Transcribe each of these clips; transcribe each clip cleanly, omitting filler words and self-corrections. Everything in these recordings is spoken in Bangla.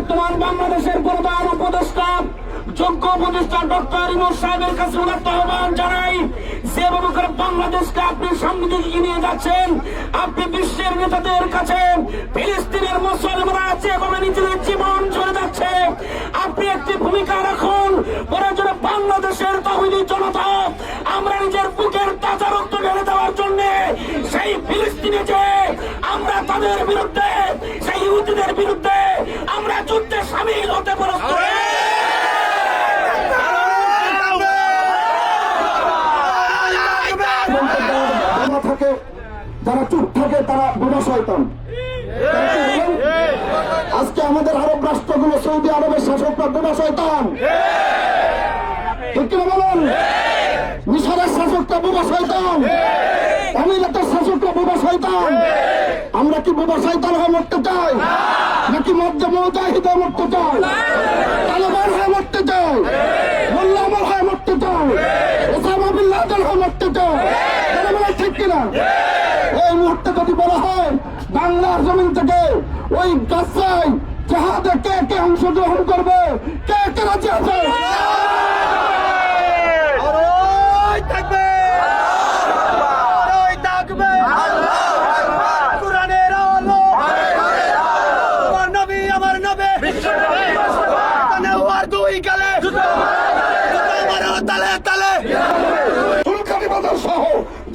বর্তমান বাংলাদেশের প্রধান উপদেষ্টা যোগ্য উপদেষ্টা ডক্টর ইউনূস সাহেবের কাছে উদাত্ত আহ্বান জানাই, যেভাবে করে বাংলাদেশকে আপনি সামনে দিকে নিয়ে যাচ্ছেন, আপনি বিশ্বের নেতাদের কাছে ফিলিস্তিনের মুসলমানরা যেভাবে নিজেদের জীবন চলে যাচ্ছে, আপনি একটি ভূমিকা রাখুন। প্রয়োজনে বাংলাদেশের তৌহিদি জনতা আমরা নিজের বুকের তাজা রক্ত ঢেলে দেওয়ার জন্য সেই ফিলিস্তিনে যে আমরা তাদের বিরুদ্ধে, সেই ইহুদিদের বিরুদ্ধে আমরা যুদ্ধে সামিল হতে প্রস্তুত। থাকে যারা চুপ থাকে তারা বোমা শয়তান। আজকে আমাদের আরব রাষ্ট্রগুলো, সৌদি আরবের শাসকরা বোমা শয়তান, ঠিক কিনা বলেন? মিশরের শাসকরা বোমা শয়তান, আমিরাতের শাসকরা বোমা শয়তান। আমরা কি বোমা শয়তান হয়ে মরতে চাই, নাকি মুজাহিদ হয়ে মরতে চাই, তালেবান হয়ে মরতে চাই, মোল্লা আমর হয়ে মরতে চাই, ওসামা বিন লাদেন হয়ে মরতে চাই? ঠিক কিনা? এই মুহূর্তে যদি বলা হয় বাংলার জমিন থেকে ওই গাছায় জাহাজে কে কে অংশগ্রহণ করবে, কে কে রাজি আছে?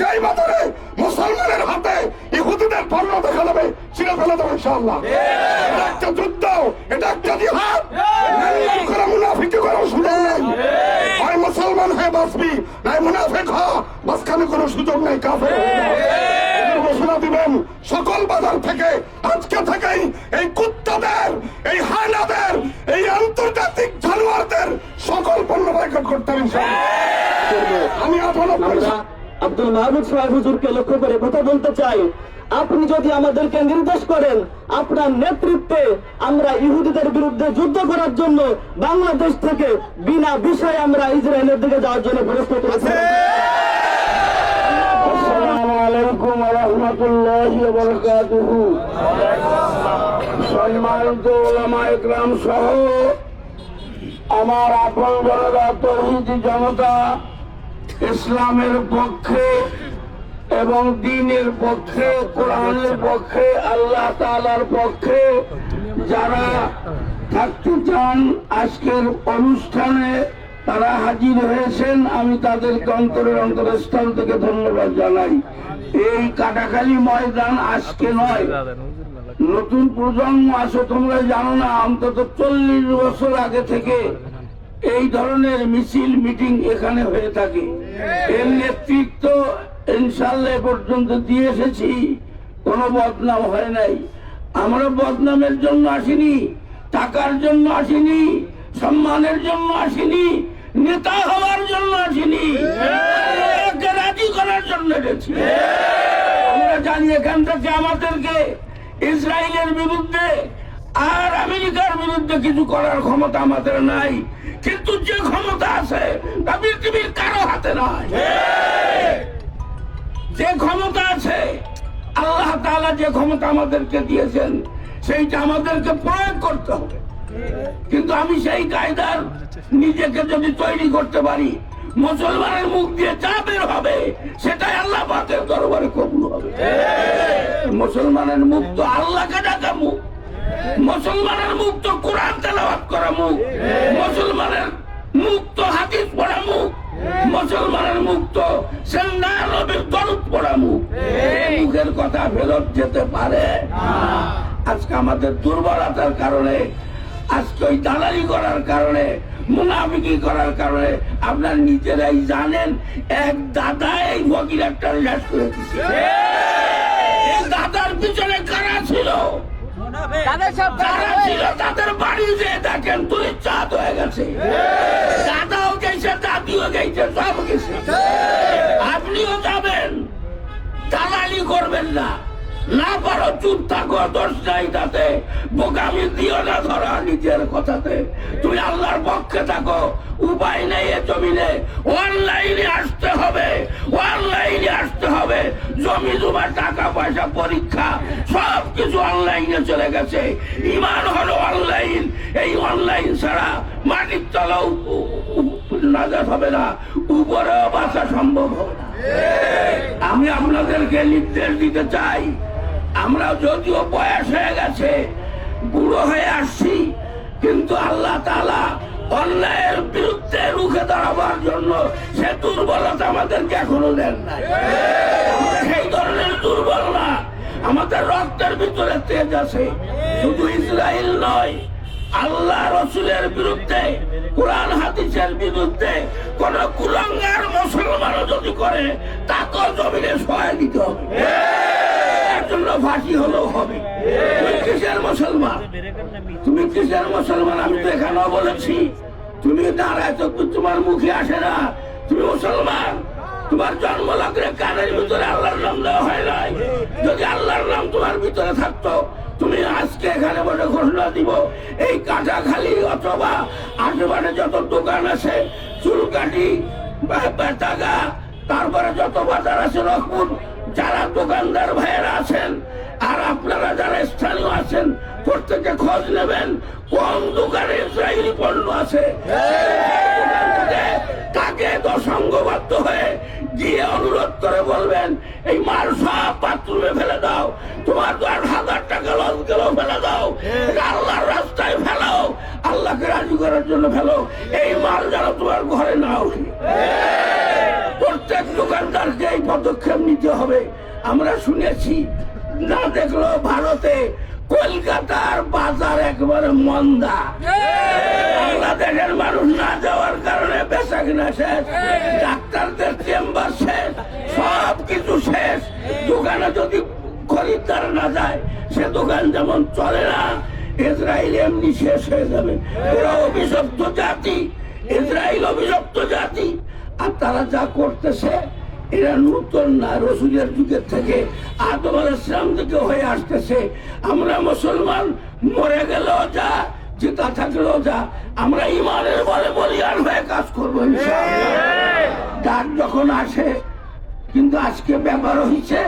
যেই বাজারে মুসলমানের হাতে ইহুদিদের পণ্য দেখা যাবে, ছিঁড়ে ফেলে দেবে ইনশাআল্লাহ। এটা একটা যুদ্ধ, এটা একটা জিহাদ। মুনাফিকি করার সুযোগ নেই। হয় মুসলমান হয়ে বাঁচবি, নাই মুনাফিক হ, মাঝখানে কোনো সুযোগ নেই। কাফের ঘোষণা দিবেন সকল বাজার থেকে আজকে থেকেই এই কুত্তাদের, এই হায়নাদের, এই আন্তর্জাতিক জানোয়ারদের সকল পণ্য বয়কট করতে হবে ইনশাআল্লাহ। আমি আব্দুল মাহমুদ সাহেব হুজুরকে লক্ষ্য করে কথা বলতে চাই, আপনি যদি আমাদেরকে নির্দেশ করেন আপনার নেতৃত্বে আমরা ইহুদিদের বিরুদ্ধে যুদ্ধ করার জন্য বাংলাদেশ থেকে বিনা বিষয়ে আমরা ইসরায়েলের দিকে যাওয়ার জন্য প্রস্তুত আছি। আসসালামু আলাইকুম ওয়া রাহমাতুল্লাহি ওয়া বারাকাতুহু। সম্মানিত উলামায়ে কেরাম সহ আমার আপন জনতা, তৌহিদি জনতা, ইসলামের পক্ষে এবং দ্বীনের পক্ষে, কোরআনের পক্ষে, আল্লাহ তাআলার পক্ষে যারা থাকতে চান আজকের অনুষ্ঠানে তারা হাজির হয়েছেন, আমি তাদেরকে অন্তরের অন্তরস্থান থেকে ধন্যবাদ জানাই। এই কাটাখালী ময়দান আজকে নয়, নতুন প্রজন্ম আছে, তোমরা জানো না, অন্তত 40 বছর আগে থেকে এই ধরনের মিছিল মিটিং এখানে হয়ে থাকে। এর নেতৃত্ব ইনশাআল্লাহ পর্যন্ত দিয়ে এসেছি, কোনো বদনাম হয় নাই। আমরা বদনামের জন্য আসিনি, টাকার জন্য আসিনি, সম্মানের জন্য আসিনি, নেতা হওয়ার জন্য আসিনি, রাজি করার জন্য এসেছি। আমরা জানি এখান থেকে আমাদেরকে ইসরায়েলের বিরুদ্ধে আর আমেরিকার বিরুদ্ধে কিছু করার ক্ষমতা আমাদের নাই, কিন্তু যে ক্ষমতা আছে তা পৃথিবীর কারো হাতে নাই। যে ক্ষমতা আছে, আল্লাহ তাআলা যে ক্ষমতা আমাদেরকে দিয়েছেন সেইটা আমাদেরকে প্রয়োগ করতে হবে। কিন্তু আমি সেই কায়দার নিজেকে যদি তৈরি করতে পারি, মুসলমানের মুখ দিয়ে যা বের হবে সেটাই আল্লাহ পাকের দরবারে কবুল হবে। মুসলমানের মুখ তো আল্লাহকে ডাকা মুখ, মুসলমানের মুখ তো কোরআন তেলাওয়াত করা মুখ, মুসলমানের মুখ তো হাদিস পড়া মুখ, মুসলমানের মুখ তো সুন্নাহ নবীর দরুদ পড়া মুখ। এই মুখের কথা ফেরত যেতে পারে? আজকে আমাদের দুর্বলতার কারণে, আজকে ওই দালালি করার কারণে, মুনাফিকি করার কারণে আপনার নিজেরাই জানেন এক দাদা এই ফকির একটা শেষ করে দিচ্ছে। এই দাদার পিছনে কারা ছিল? তাদের বাড়ি যে দেখেন তুই চাঁদ হয়ে গেছে, দাদাও গেছে, দাদিও গেছে, সব গেছে। আপনিও যাবেন, দালালি করবেন না, না পারো চুপ থাকো, দোষ নাই তাতে, বোকামি দিও না ধরা নিজের কথাতে। তুই আল্লাহর পক্ষে থাকো, উপায় নেই এ জমিনে, অনলাইনে আসতে হবে, অনলাইনে আসতে হবে। জমি জমা, টাকা পয়সা, পরীক্ষা সব কিছু অনলাইনে চলে গেছে। ইমান হলো অনলাইন, অনলাইন ছাড়া মাটির তলাও নাজাত হবে না, উপরেও বাঁচা সম্ভব হবে না। আমি আপনাদেরকে নির্দেশ দিতে চাই, আমরা যদিও বয়স হয়ে গেছে, বুড়ো হয়ে আসছি, কিন্তু আল্লাহ তাআলা অন্যায়ের বিরুদ্ধে রুখে দাঁড়াবার জন্য সে দুর্বলতা আমাদেরকে এখনো দেন নাই। আমরা সেই ধরনের দুর্বল না, আমাদের রক্তের ভিতরে তেজ আছে। শুধু ইসরায়েল নয়, আল্লাহ রসুলের বিরুদ্ধে, কোরআন হাদিসের বিরুদ্ধে কোন কুলাঙ্গার মুসলমানও যদি করে, তাকেও জমিনে সহায় দিতে হবে, এর জন্য ফাঁসি হলেও হবে। তুমি কিসের মুসলমান? তুমি কিসের মুসলমান? আমি তো এখানেও বলেছি, তুমি দাঁড়ায় তো তোমার মুখে আসে না তুমি মুসলমান। তোমার জন্ম লগ্নে কানের ভিতরে আল্লাহর নাম দেওয়া হয় নাই। যদি আল্লাহর নাম তোমার ভিতরে থাকতো, তুমি আজকে এখানে বসে ঘোষণা দিব, এই কাঁটাখালি অথবা আশেপাশে যত দোকান আছে, চুলকাঠি, বেতাগা, তারপরে যত বাজার আছে, রকপুর, যারা দোকানদার ভাইয়েরা আছেন আর আপনারা যারা স্থানীয় আছেন, প্রত্যেকে খোঁজ নেবেন কোন দোকানে ইসরায়েলি পণ্য আছে। তাকে দশাঙ্গবদ্ধ হয়ে গিয়ে অনুরোধ করে বলবেন, এই মাল সব বাথরুমে ফেলে দাও, তোমার 10,000 টাকা লস গেলেও ফেলে দাও, আল্লাহর রাস্তায় ফেলাও, আল্লাহকে রাজি করার জন্য ফেলো, এই মাল যেন তোমার ঘরে না ওঠে। প্রত্যেক দোকানদারকে এই পদক্ষেপ নিতে হবে। আমরা শুনেছি, না দেখলো ভারতে কলকাতার বাজার একবারে মন্দা, বাংলাদেশের মানুষ না যাওয়ার কারণে বেচা কিনা শেষ, ডাক্তারদের চেম্বার শেষ, সব কিছু শেষ। দোকানে যদি খরিদ্দার না যায়, সে দোকান যেমন চলে না, ইসরায়েল এমনি শেষ হয়ে যাবে। ওরা অভিশপ্ত জাতি, ইসরায়েল অভিশপ্ত জাতি। আর তারা যা করতেছে এরা নতুন না, রসুলের যুগের থেকে, আদম আলাইহিস সালাম থেকে হয়ে আসতেছে। আমরা মুসলমান মরে গেলেও যা, জিতা থাকলেও যা, আমরা ইমানের বলে বলিয়ান হয়ে কাজ করবো ইনশাআল্লাহ। ডাক যখন আসে, কিন্তু আজকে ব্যাপার হয়েছে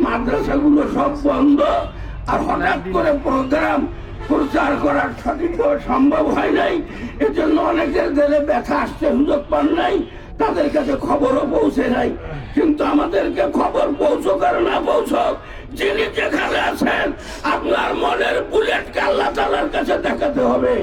মাদ্রাসাগুলো সব বন্ধ, আর হঠাৎ করে প্রোগ্রাম প্রচার করার সঠিকভাবে সম্ভব হয় নাই। এজন্য অনেকের দিলে ব্যথা আসতে সুযোগ পান নাই, তাদের কাছে খবরও পৌঁছে নাই। কিন্তু আমাদেরকে খবর পৌঁছক আর না পৌঁছক, যিনি যেখানে আছেন, আপনার মনের বুলেটকে আল্লাহ তাআলার কাছে দেখাতে হবে।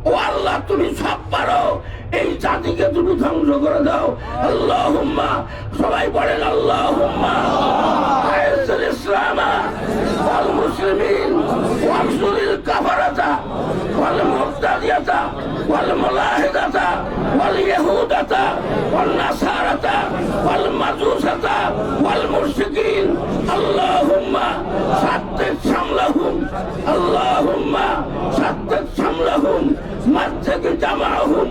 ও আল্লাহ, তুমি সব পারো, এই জাতিকে তুমি ধ্বংস করে দাও। আল্লাহুম্মা, সবাই বলেন আল্লাহুম্মা আইজ্জিল ইসলাম ওয়াল মুসলিমিন ওয়ানসুরিল কাফারাতা ওয়াল মুবতাদিয়াতা ওয়াল মুলাহিদাতা ওয়াল ইয়াহুদাতা ওয়াল নাসারাতা ওয়াল মাজুসাতা ওয়াল মুশরিকিন। আল্লাহুম্মা সাদ্দিদ শামলাহুম, আল্লাহুম্মা সাদ্দিদ শামলাহুম, মাজ্জিদ জামাআহুম,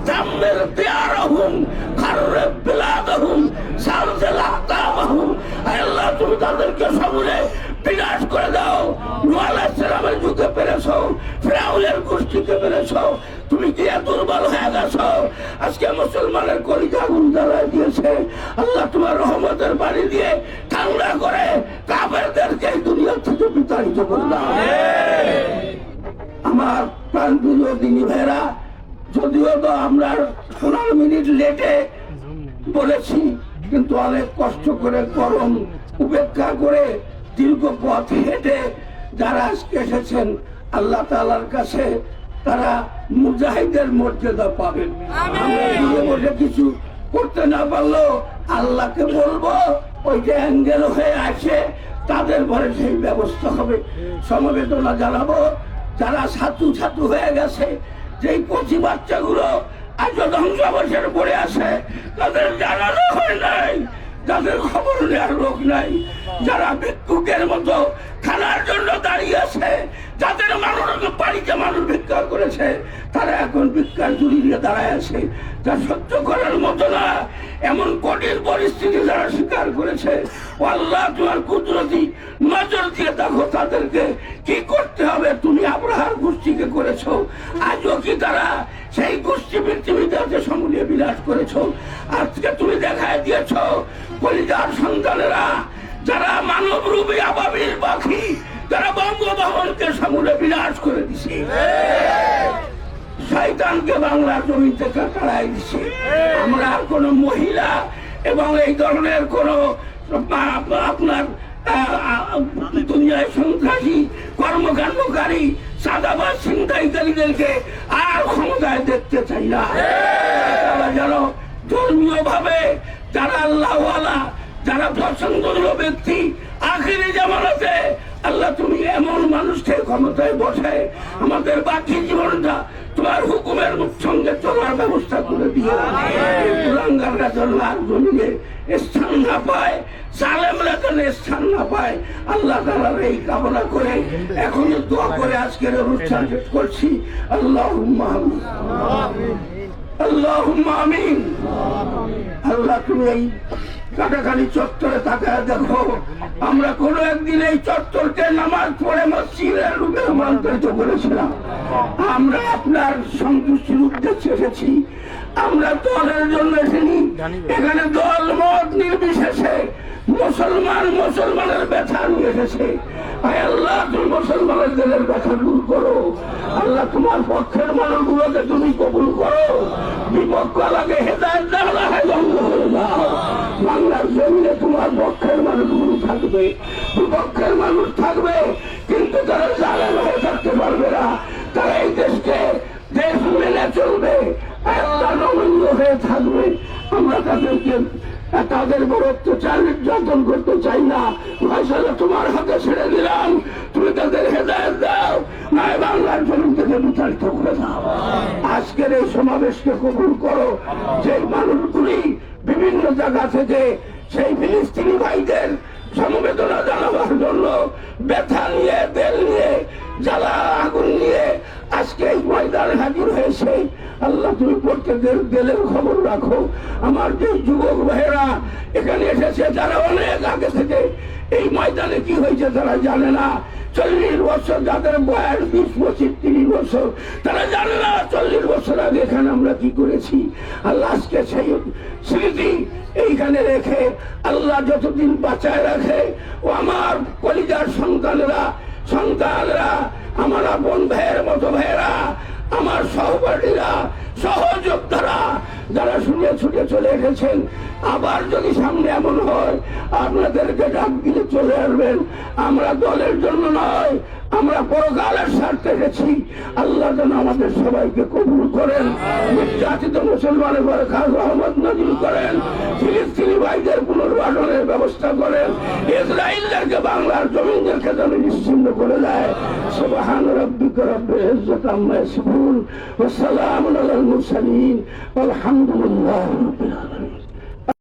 দাম্মির দিয়ারাহুম, খাররিব বিলাদাহুম, সালজিল আহতামাহুম। আল্লাহ, তুমি তাদেরকে সমূলে বিনাশ করে দাও। নূহ আলাইহিস সালামের যুগে পেরেছো, ফিরআউনের গোষ্ঠীকে পেরেছো, তুমি কি দুর্বল হয়ে গেছো? আজকে মুসলমানের কলিজা আগুন জ্বালায় দিয়েছে। আল্লাহ, তোমার রহমতের বাড়ি দিয়ে ঠান্ডা করে কাফেরদেরকে এই দুনিয়া থেকে বিতাড়িত করে দাও। আমার প্রাণপ্রিয় দিনী ভাইরা, যদিও তো আমরা 15 মিনিট লেটে বলেছি, কিন্তু অনেক কষ্ট করে, গরম উপেক্ষা করে, দীর্ঘ পথ হেঁটে যারা আজকে এসেছেন, আল্লাহ তাআলার কাছে তারা মুজাহিদের মর্যাদা পাবেন। আমরা ঘুরে বসে কিছু করতে না পারলেও আল্লাহকে বলবো, ওই যে অ্যাঙ্গেল হয়ে আসে তাদের পরে সেই ব্যবস্থা হবে। সমবেদনা জানাবো যারা ছাত্র ছাত্র হয়ে গেছে, যেই কচি বাচ্চাগুলো আজ ধ্বংসাবশের পড়ে আছে, তাদের জানানো হয় নাই, যাদের খবর নেওয়ার লোক নাই, যারা ভিক্ষুকের মতো খানার জন্য দাঁড়িয়ে আছে, যাদের মানুষ বাড়িতে মানুষ ভিক্ষা করেছে, তারা এখন ভিক্ষার জুড়ি নিয়ে দাঁড়ায় আছে। যা সহ্য করার মতো না, এমন কঠিন পরিস্থিতি যারা স্বীকার করেছে, ও আল্লাহ, তোমার কুদরতি নজর দিয়ে দেখো তাদেরকে কি করতে হবে। তুমি আব্রাহার গোষ্ঠীকে করেছো, আজও কি তারা সেই গোষ্ঠী পৃথিবীতে সমূলে বিনাশ করেছো? আজকে তুমি দেখায় দিয়েছো কলিজার সন্তানেরা, যারা মানব রূপী আবাবিল পাখি, যারা বঙ্গভবনকে সমূলে বিনাশ করে দিছে। কোরআনকে বাংলার জমি থেকে তাড়াই দিচ্ছে। আমরা আর কোনো মহিলা এবং এই ধরনের কোন আপনার দুনিয়ায় সন্ত্রাসী কর্মকাণ্ডকারী সাদাবাদ ছিনতাইকারীদেরকে আর ক্ষমতায় দেখতে চাই না। তারা যেন ধর্মীয় ভাবে যারা আল্লাহওয়ালা, যারা পছন্দনীয় ব্যক্তি, আখিরি জামানাতে আল্লাহ তুমি এমন মানুষকে ক্ষমতায় বসায় আমাদের বাকি জীবনটা তোমার হুকুমের সঙ্গে চলার ব্যবস্থা করে দিও। কুলাঙ্গাররা যেন আর জমিনে স্থান না পায়, জালেমরা যেন স্থান না পায়। আল্লাহ তাআলার এই কামনা করে এখন দোয়া করে আজকের অনুষ্ঠান শেষ করছি। আল্লাহুম্মা আমিন, আল্লাহুম্মা আমিন। আল্লাহ তুমি এই কাটাখালি চত্বরে তাকায় দেখো, আমরা কোনো একদিন এই চত্বরকে নামাজ পড়ে মসজিদের রূপে রূপান্তরিত করেছিলাম। আমরা আপনার সন্তুষ্টির উদ্দেশ্যে এসেছি, আমরা দলের জন্য এসেছি। এখানে দল মত নির্বিশেষে মুসলমানের ব্যথা নিয়ে এসেছে। আয় আল্লাহ তুমি মুসলমানের দিলের ব্যথা দূর করো। আল্লাহ তোমার পক্ষের মানুষগুলোকে তুমি কবুল করো। বিপক্ষ লাগে হেদায়েত দাও না, বন্ধ করে দাও। বাংলার জমিনে তোমার পক্ষের মানুষগুলো থাকবে, বিপক্ষের মানুষ থাকবে, কিন্তু তারা জালেম হয়ে থাকতে পারবে না। তারা এই দেশকে দেশ মেনে চলবে, আল্লাহ নমনীয় হয়ে থাকবে। আমরা তাদের বড় অত্যাচার নির্যাতন করতে চাই না। ফয়সালা তোমার হাতে ছেড়ে দিলাম, তুমি তাদের হেদায়েত দাও, নয় বাংলার জমিন থেকে বিতাড়িত করে দাও। আজকের এই সমাবেশকে কবুল করো। যে মানুষগুলি বিভিন্ন জায়গা থেকে সেই ফিলিস্তিনি ভাইদের সমবেদনা জানাবার জন্য ব্যথা নিয়ে, তেল নিয়ে, জ্বালা আগুন নিয়ে আজকে এই ময়দানে হাজির হয়েছে, আল্লাহ তুমি প্রত্যেকের দিলের খবর রাখো। আমার যে যুবক ভাইয়েরা এখানে এসেছে, তারা অনেক আগে থেকে এই ময়দানে কি হয়েছে তারা জানে না। 40 বছর যাদের বয়স 20, 25, 30 বছর, তারা জানে না 40 বছর আগে এখানে আমরা কি করেছি। আল্লাহ আজকে সেই স্মৃতি এইখানে রেখে আল্লাহ যতদিন বাঁচায় রাখে, ও আমার কলিজার সন্তানরা, আমার আপন ভাইয়ের মতো ভাইয়েরা, আমার সহপাঠীরা, সহযোদ্ধারা যারা শুনে ছুটে চলে এসেছেন, আবার যদি সামনে এমন হয় আপনাদেরকে ডাক দিলে চলে আসবেন। আমরা দলের জন্য নয়, আমরা পরকালের স্বার্থে এসেছি। আল্লাহ যেন আমাদের সবাইকে কবুল করেন, নির্যাতিত মুসলমানের পরে খাস রহমত নাজিল করেন, ফিলিস্তিনি ভাইদের পুনর্বাসনের ব্যবস্থা করেন, ইসরায়েলদেরকে বাংলার জমিনদেরকে যেন নিশ্চিন্ন করে দেয়। সুবহান রাব্বিকা রাব্বিল ইজ্জাতি আম্মা ইয়াসিফুন ওয়া সালামুন আলাল মুরসালিন ওয়ালহামদুলিল্লাহি রাব্বিল আলামিন।